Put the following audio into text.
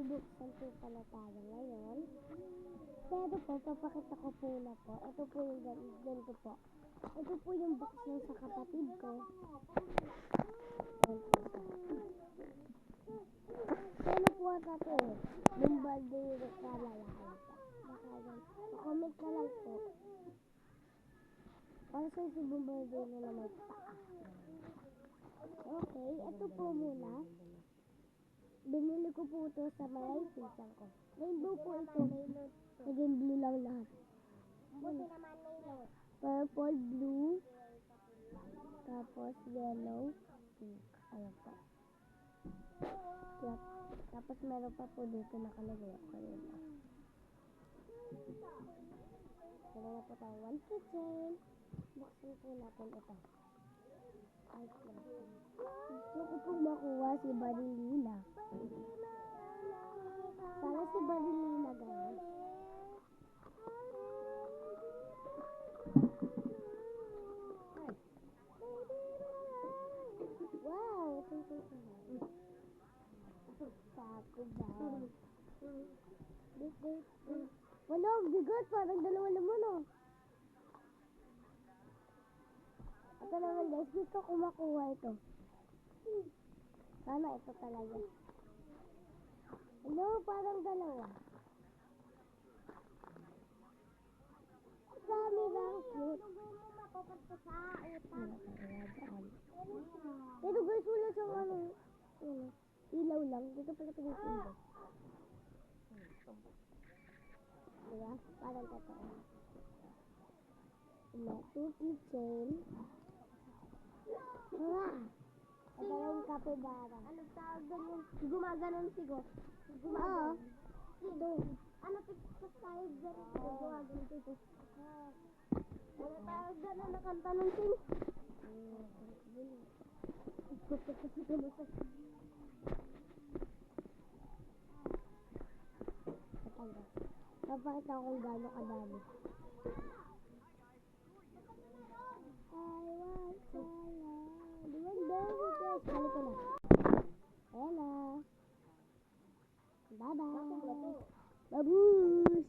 bubuksan po pala tayo ngayon. Pero po, papakita ko po na po. Ito po yung ganito po. Ito po yung box ng sa kapatid ko. Ayan po siya. Ano po ata to eh? Bombardero sa lalahan. Comment na lang po. Para sa si Bombardero na may paa. Okay, ito po muna. Binili ko po ito sa Malay Pinsan ko. Rainbow po ito. Naging blue lang lahat. Buti naman may load. Purple, blue, tapos yellow, pink. Ayan po. Yep. Tapos meron pa po dito nakalagay ako yun. Kaya na po tayo 1 keychain. Buksan po natin ito. Ay, gusto ko pong makuha si Barilina. Sana si Barilina, guys. Wow! Sako ba? Wala, bigot. Parang dalawa naman, oh. Ito naman, guys. Gusto ko makuha ito. Sana ito talaga. Hello, parang dalawa. Dami lang, cute. Pero guys, wala siyang ano, ilaw lang. Dito pala pinipindi. Diba? Parang totoo. Ito, 2 keychain. Ito yung kapibara. Ano tawag ganyan? Gumaganon sigo. Oo. Sigo. Ano subscribe ganyan? Gumaganon sigo. Ano tawag ganyan na kanta ng sing? Papakita ko kung gaano kadami. I want to love. Diwan baby guys. Kali ko na. Ayan na. Bye-bye. Babush!